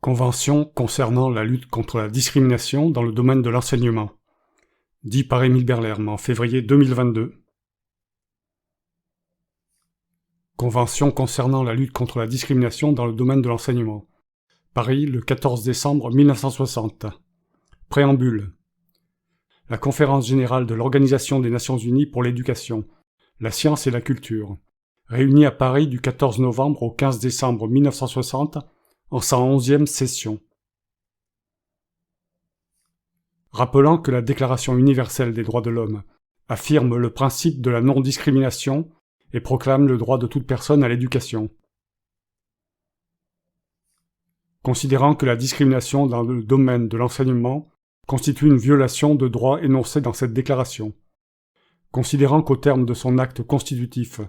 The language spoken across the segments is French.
Convention concernant la lutte contre la discrimination dans le domaine de l'enseignement. Dit par Émile Berlerme en février 2022. Convention concernant la lutte contre la discrimination dans le domaine de l'enseignement. Paris, le 14 décembre 1960. Préambule. La Conférence générale de l'Organisation des Nations Unies pour l'éducation, la science et la culture, réunie à Paris du 14 novembre au 15 décembre 1960, en sa 11e session. Rappelant que la Déclaration universelle des droits de l'homme affirme le principe de la non-discrimination et proclame le droit de toute personne à l'éducation. Considérant que la discrimination dans le domaine de l'enseignement constitue une violation de droits énoncés dans cette déclaration. Considérant qu'au terme de son acte constitutif,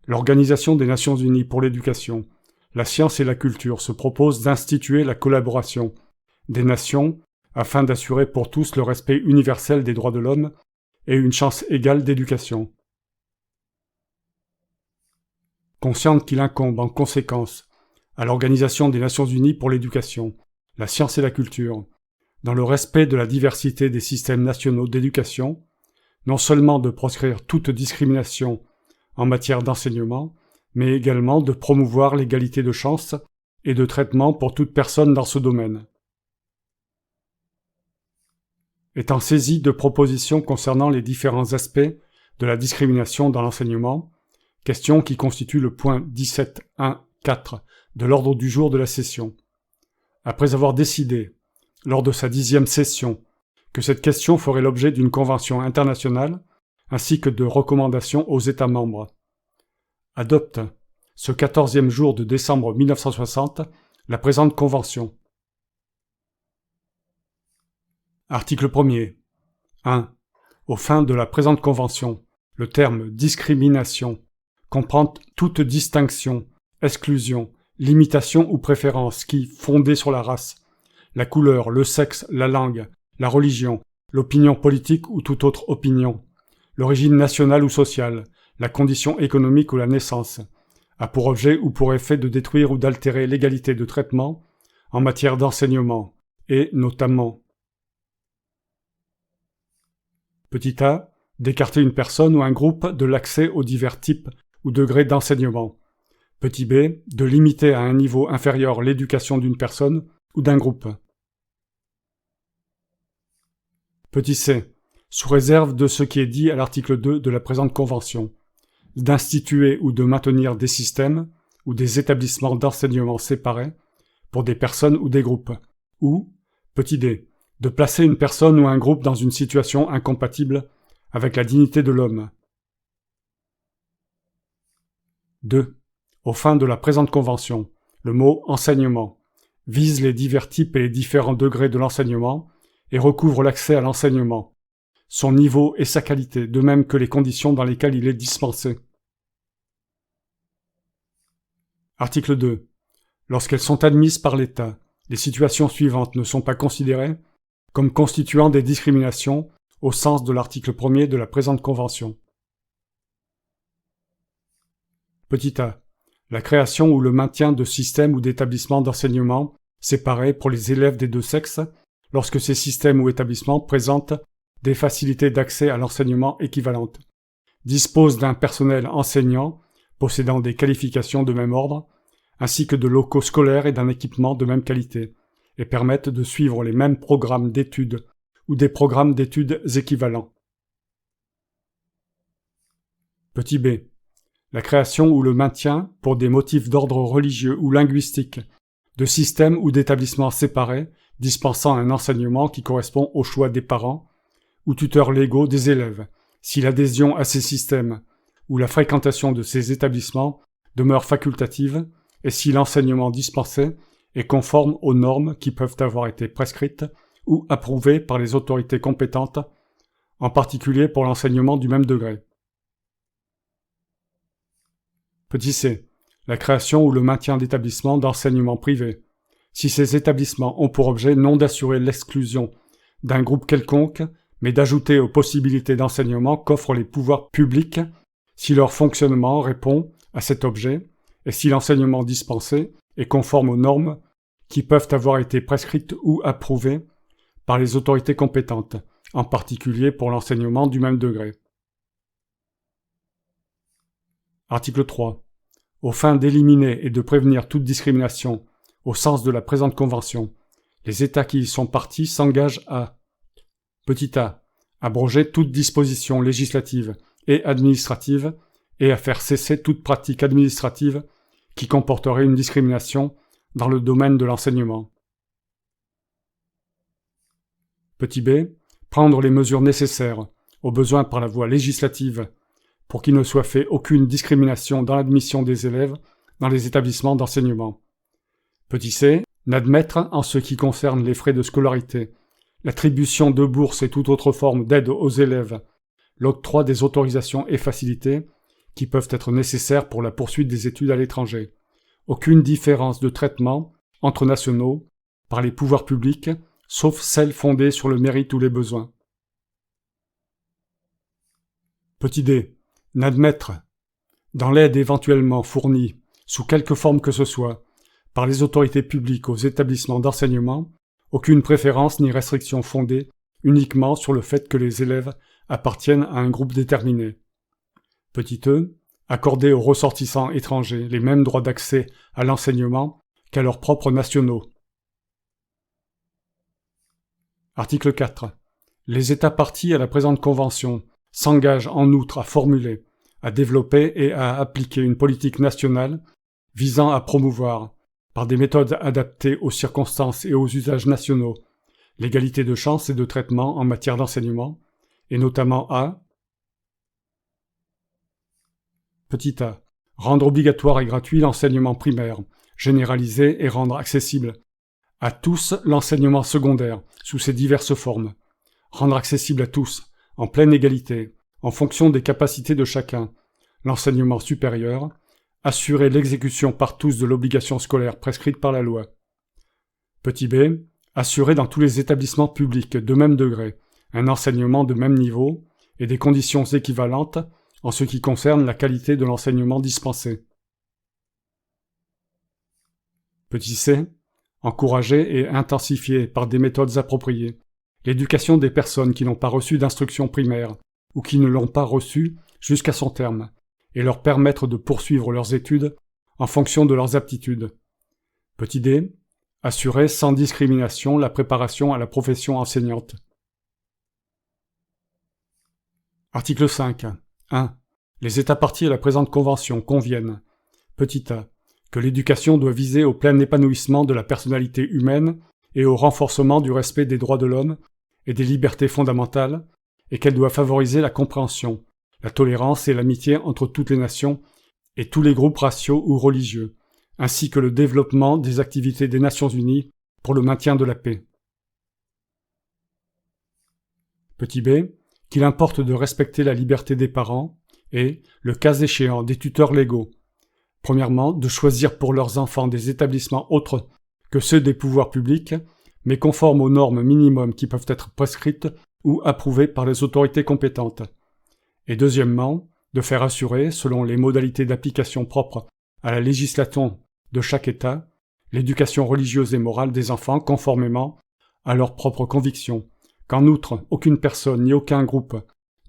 l'Organisation des Nations Unies pour l'éducation, la science et la culture se propose d'instituer la collaboration des nations afin d'assurer pour tous le respect universel des droits de l'homme et une chance égale d'éducation. Consciente qu'il incombe en conséquence à l'Organisation des Nations Unies pour l'éducation, la science et la culture, dans le respect de la diversité des systèmes nationaux d'éducation, non seulement de proscrire toute discrimination en matière d'enseignement, mais également de promouvoir l'égalité de chance et de traitement pour toute personne dans ce domaine. Étant saisi de propositions concernant les différents aspects de la discrimination dans l'enseignement, question qui constitue le point 17.1.4 de l'ordre du jour de la session. Après avoir décidé, lors de sa 10e session, que cette question ferait l'objet d'une convention internationale, ainsi que de recommandations aux États membres, adopte, ce 14e jour de décembre 1960, la présente convention. Article 1er. 1. Aux fins de la présente convention, le terme « discrimination » comprend toute distinction, exclusion, limitation ou préférence qui, fondée sur la race, la couleur, le sexe, la langue, la religion, l'opinion politique ou toute autre opinion, l'origine nationale ou sociale, la condition économique ou la naissance, a pour objet ou pour effet de détruire ou d'altérer l'égalité de traitement en matière d'enseignement, et notamment petit a, d'écarter une personne ou un groupe de l'accès aux divers types ou degrés d'enseignement. Petit b, de limiter à un niveau inférieur l'éducation d'une personne ou d'un groupe. Petit c, sous réserve de ce qui est dit à l'article 2 de la présente convention, d'instituer ou de maintenir des systèmes ou des établissements d'enseignement séparés pour des personnes ou des groupes, ou, petit d, de placer une personne ou un groupe dans une situation incompatible avec la dignité de l'homme. 2. Aux fins de la présente convention, le mot « enseignement » vise les divers types et les différents degrés de l'enseignement et recouvre l'accès à l'enseignement, son niveau et sa qualité, de même que les conditions dans lesquelles il est dispensé. Article 2. Lorsqu'elles sont admises par l'État, les situations suivantes ne sont pas considérées comme constituant des discriminations au sens de l'article 1er de la présente convention. Petit a. La création ou le maintien de systèmes ou d'établissements d'enseignement séparés pour les élèves des deux sexes lorsque ces systèmes ou établissements présentent des facilités d'accès à l'enseignement équivalentes, disposent d'un personnel enseignant possédant des qualifications de même ordre, ainsi que de locaux scolaires et d'un équipement de même qualité, et permettent de suivre les mêmes programmes d'études ou des programmes d'études équivalents. Petit b. La création ou le maintien, pour des motifs d'ordre religieux ou linguistique, de systèmes ou d'établissements séparés dispensant un enseignement qui correspond au choix des parents ou tuteurs légaux des élèves, si l'adhésion à ces systèmes ou la fréquentation de ces établissements demeure facultative et si l'enseignement dispensé est conforme aux normes qui peuvent avoir été prescrites ou approuvées par les autorités compétentes, en particulier pour l'enseignement du même degré. Petit c. La création ou le maintien d'établissements d'enseignement privé, si ces établissements ont pour objet non d'assurer l'exclusion d'un groupe quelconque, mais d'ajouter aux possibilités d'enseignement qu'offrent les pouvoirs publics si leur fonctionnement répond à cet objet et si l'enseignement dispensé est conforme aux normes qui peuvent avoir été prescrites ou approuvées par les autorités compétentes, en particulier pour l'enseignement du même degré. Article 3. Aux fins d'éliminer et de prévenir toute discrimination au sens de la présente Convention, les États qui y sont partis s'engagent à a. Abroger toute disposition législative et administrative et à faire cesser toute pratique administrative qui comporterait une discrimination dans le domaine de l'enseignement. B. Prendre les mesures nécessaires, au besoin par la voie législative, pour qu'il ne soit fait aucune discrimination dans l'admission des élèves dans les établissements d'enseignement. C. N'admettre, en ce qui concerne les frais de scolarité, l'attribution de bourses et toute autre forme d'aide aux élèves, l'octroi des autorisations et facilités qui peuvent être nécessaires pour la poursuite des études à l'étranger, aucune différence de traitement entre nationaux par les pouvoirs publics, sauf celle fondée sur le mérite ou les besoins. D. N'admettre, dans l'aide éventuellement fournie, sous quelque forme que ce soit, par les autorités publiques aux établissements d'enseignement, aucune préférence ni restriction fondée uniquement sur le fait que les élèves appartiennent à un groupe déterminé. E. Accorder aux ressortissants étrangers les mêmes droits d'accès à l'enseignement qu'à leurs propres nationaux. Article 4. Les États partis à la présente Convention s'engagent en outre à formuler, à développer et à appliquer une politique nationale visant à promouvoir, par des méthodes adaptées aux circonstances et aux usages nationaux, l'égalité de chance et de traitement en matière d'enseignement, et notamment à a. Rendre obligatoire et gratuit l'enseignement primaire, généraliser et rendre accessible à tous l'enseignement secondaire, sous ses diverses formes. Rendre accessible à tous, en pleine égalité, en fonction des capacités de chacun, l'enseignement supérieur, assurer l'exécution par tous de l'obligation scolaire prescrite par la loi. B. Assurer dans tous les établissements publics de même degré un enseignement de même niveau et des conditions équivalentes en ce qui concerne la qualité de l'enseignement dispensé. C. Encourager et intensifier par des méthodes appropriées l'éducation des personnes qui n'ont pas reçu d'instruction primaire ou qui ne l'ont pas reçue jusqu'à son terme, et leur permettre de poursuivre leurs études en fonction de leurs aptitudes. D. Assurer sans discrimination la préparation à la profession enseignante. Article 5. 1. Les États partis à la présente Convention conviennent a. Que l'éducation doit viser au plein épanouissement de la personnalité humaine et au renforcement du respect des droits de l'homme et des libertés fondamentales, et qu'elle doit favoriser la compréhension, la tolérance et l'amitié entre toutes les nations et tous les groupes raciaux ou religieux, ainsi que le développement des activités des Nations Unies pour le maintien de la paix. B. Qu'il importe de respecter la liberté des parents et, le cas échéant, des tuteurs légaux. Premièrement, de choisir pour leurs enfants des établissements autres que ceux des pouvoirs publics, mais conformes aux normes minimum qui peuvent être prescrites ou approuvées par les autorités compétentes. Et deuxièmement, de faire assurer, selon les modalités d'application propres à la législation de chaque État, l'éducation religieuse et morale des enfants conformément à leurs propres convictions, qu'en outre, aucune personne ni aucun groupe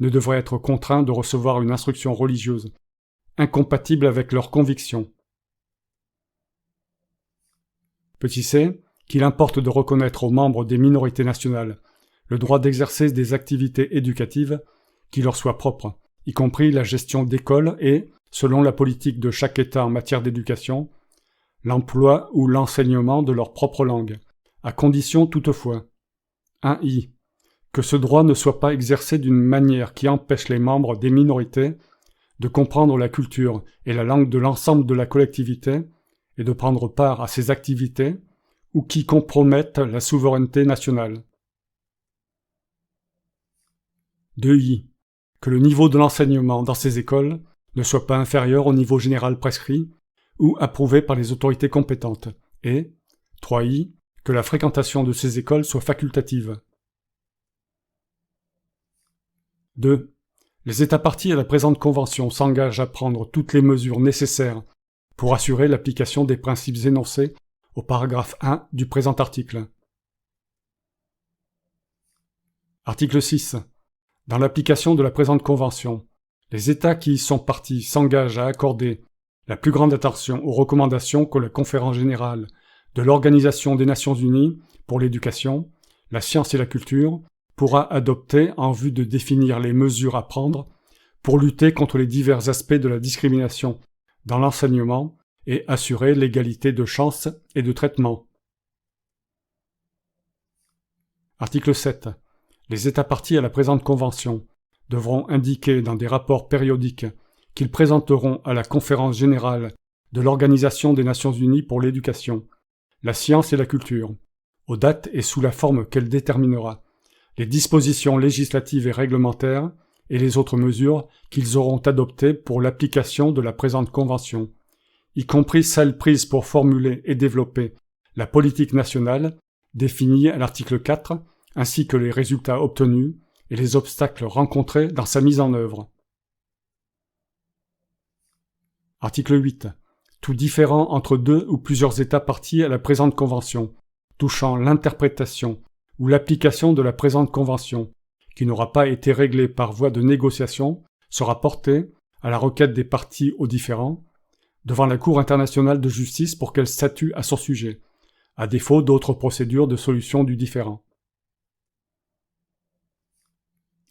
ne devrait être contraint de recevoir une instruction religieuse incompatible avec leurs convictions. C. Qu'il importe de reconnaître aux membres des minorités nationales le droit d'exercer des activités éducatives qui leur soient propres, y compris la gestion d'écoles et, selon la politique de chaque État en matière d'éducation, l'emploi ou l'enseignement de leur propre langue, à condition toutefois 1i. Que ce droit ne soit pas exercé d'une manière qui empêche les membres des minorités de comprendre la culture et la langue de l'ensemble de la collectivité et de prendre part à ces activités ou qui compromettent la souveraineté nationale. 2i. Que le niveau de l'enseignement dans ces écoles ne soit pas inférieur au niveau général prescrit ou approuvé par les autorités compétentes, et 3i. Que la fréquentation de ces écoles soit facultative. 2. Les États partis à la présente Convention s'engagent à prendre toutes les mesures nécessaires pour assurer l'application des principes énoncés au paragraphe 1 du présent article. Article 6. Dans l'application de la présente Convention, les États qui y sont partis s'engagent à accorder la plus grande attention aux recommandations que la Conférence générale de l'Organisation des Nations unies pour l'éducation, la science et la culture pourra adopter en vue de définir les mesures à prendre pour lutter contre les divers aspects de la discrimination dans l'enseignement et assurer l'égalité de chance et de traitement. Article 7. Les États partis à la présente Convention devront indiquer dans des rapports périodiques qu'ils présenteront à la Conférence générale de l'Organisation des Nations unies pour l'éducation, la science et la culture, aux dates et sous la forme qu'elle déterminera, les dispositions législatives et réglementaires et les autres mesures qu'ils auront adoptées pour l'application de la présente Convention, y compris celles prises pour formuler et développer la politique nationale définie à l'article 4, ainsi que les résultats obtenus et les obstacles rencontrés dans sa mise en œuvre. Article 8. Tout différend entre deux ou plusieurs États partis à la présente Convention, touchant l'interprétation ou l'application de la présente Convention, qui n'aura pas été réglé par voie de négociation, sera porté, à la requête des parties au différend, devant la Cour internationale de justice pour qu'elle statue à son sujet, à défaut d'autres procédures de solution du différend.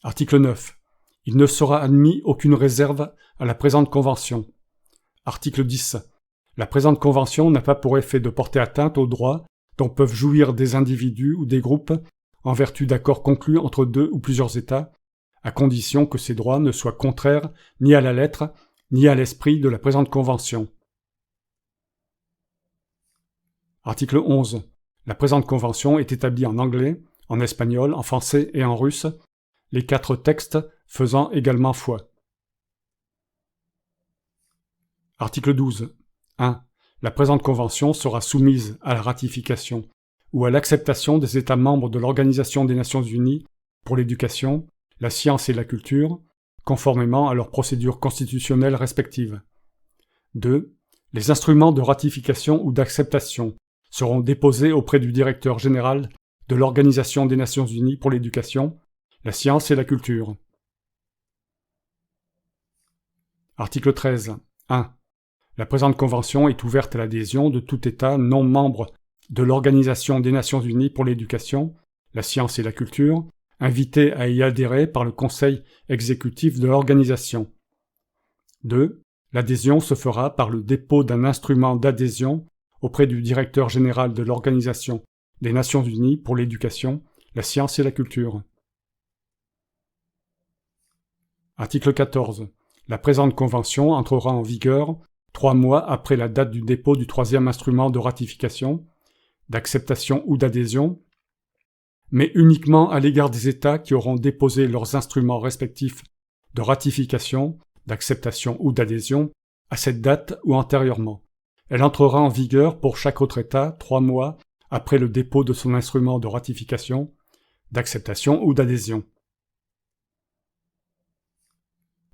Article 9. Il ne sera admis aucune réserve à la présente Convention. Article 10. La présente Convention n'a pas pour effet de porter atteinte aux droits dont peuvent jouir des individus ou des groupes en vertu d'accords conclus entre deux ou plusieurs États, à condition que ces droits ne soient contraires ni à la lettre ni à l'esprit de la présente Convention. Article 11. La présente Convention est établie en anglais, en espagnol, en français et en russe, les 4 textes faisant également foi. Article 12. 1. La présente Convention sera soumise à la ratification ou à l'acceptation des États membres de l'Organisation des Nations unies pour l'éducation, la science et la culture, conformément à leurs procédures constitutionnelles respectives. 2. Les instruments de ratification ou d'acceptation seront déposés auprès du directeur général de l'Organisation des Nations unies pour l'éducation, la science et la culture. Article 13. 1. La présente Convention est ouverte à l'adhésion de tout État non membre de l'Organisation des Nations unies pour l'éducation, la science et la culture, invité à y adhérer par le Conseil exécutif de l'organisation. 2. L'adhésion se fera par le dépôt d'un instrument d'adhésion auprès du directeur général de l'Organisation des Nations unies pour l'éducation, la science et la culture. Article 14. La présente Convention entrera en vigueur 3 mois après la date du dépôt du 3e instrument de ratification, d'acceptation ou d'adhésion, mais uniquement à l'égard des États qui auront déposé leurs instruments respectifs de ratification, d'acceptation ou d'adhésion à cette date ou antérieurement. Elle entrera en vigueur pour chaque autre État 3 mois après le dépôt de son instrument de ratification, d'acceptation ou d'adhésion.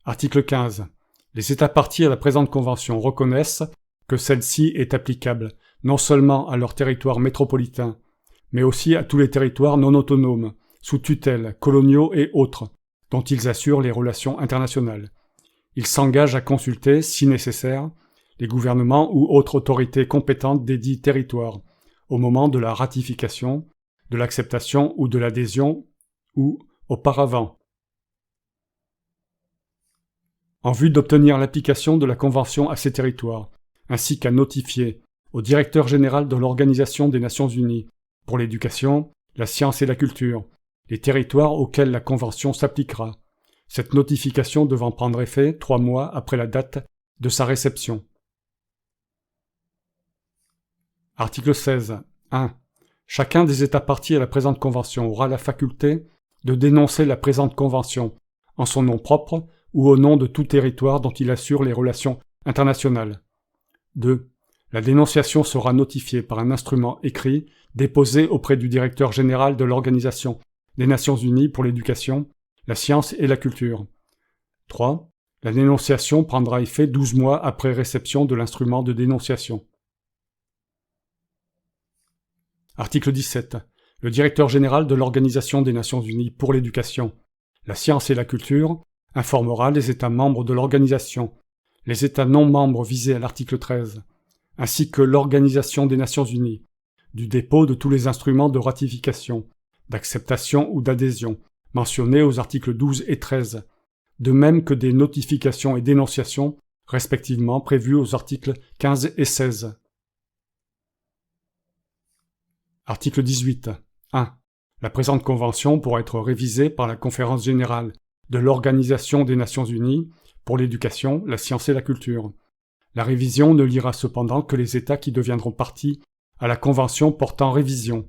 Article 15. Les États partis à la présente Convention reconnaissent que celle-ci est applicable non seulement à leur territoire métropolitain, mais aussi à tous les territoires non autonomes, sous tutelle, coloniaux et autres, dont ils assurent les relations internationales. Ils s'engagent à consulter, si nécessaire, les gouvernements ou autres autorités compétentes des dits territoires, au moment de la ratification, de l'acceptation ou de l'adhésion, ou auparavant, en vue d'obtenir l'application de la Convention à ces territoires, ainsi qu'à notifier au directeur général de l'Organisation des Nations unies pour l'éducation, la science et la culture, les territoires auxquels la Convention s'appliquera, cette notification devant prendre effet 3 mois après la date de sa réception. Article 16. 1. Chacun des États partis à la présente Convention aura la faculté de dénoncer la présente Convention, en son nom propre ou au nom de tout territoire dont il assure les relations internationales. 2. La dénonciation sera notifiée par un instrument écrit déposé auprès du directeur général de l'Organisation des Nations unies pour l'éducation, la science et la culture. 3. La dénonciation prendra effet 12 mois après réception de l'instrument de dénonciation. Article 17. Le directeur général de l'Organisation des Nations Unies pour l'éducation, la science et la culture informera les États membres de l'organisation, les États non membres visés à l'article 13, ainsi que l'Organisation des Nations Unies, du dépôt de tous les instruments de ratification, d'acceptation ou d'adhésion, mentionnés aux articles 12 et 13, de même que des notifications et dénonciations, respectivement prévues aux articles 15 et 16. Article 18. 1. La présente convention pourra être révisée par la Conférence générale de l'Organisation des Nations Unies pour l'éducation, la science et la culture. La révision ne liera cependant que les États qui deviendront parties à la Convention portant révision.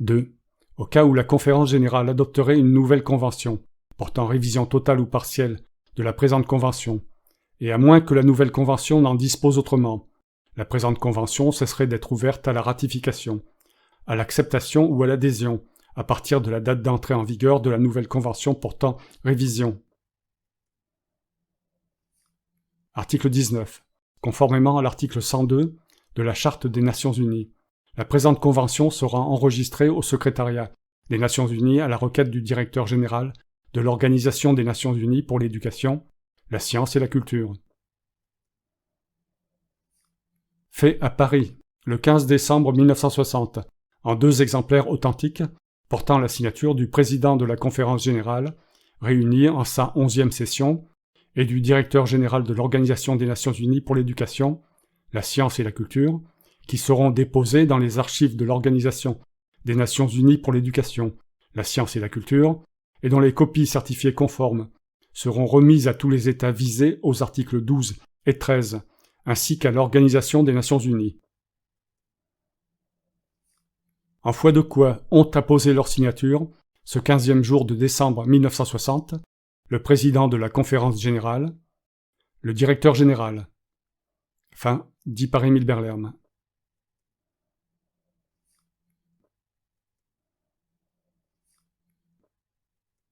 2. Au cas où la Conférence générale adopterait une nouvelle convention, portant révision totale ou partielle de la présente convention, et à moins que la nouvelle convention n'en dispose autrement, la présente convention cesserait d'être ouverte à la ratification, à l'acceptation ou à l'adhésion, à partir de la date d'entrée en vigueur de la nouvelle convention portant révision. Article 19. Conformément à l'article 102 de la Charte des Nations Unies, la présente convention sera enregistrée au secrétariat des Nations Unies à la requête du directeur général de l'Organisation des Nations Unies pour l'éducation, la science et la culture. Fait à Paris, le 15 décembre 1960, en 2 exemplaires authentiques, portant la signature du président de la Conférence générale, réunie en sa 11e session, et du directeur général de l'Organisation des Nations Unies pour l'éducation, la science et la culture, qui seront déposés dans les archives de l'Organisation des Nations Unies pour l'éducation, la science et la culture, et dont les copies certifiées conformes seront remises à tous les États visés aux articles 12 et 13, ainsi qu'à l'Organisation des Nations Unies. En foi de quoi ont apposé leur signature, ce 15e jour de décembre 1960, le président de la Conférence générale, le directeur général. Fin, dit par Émile Berlerme.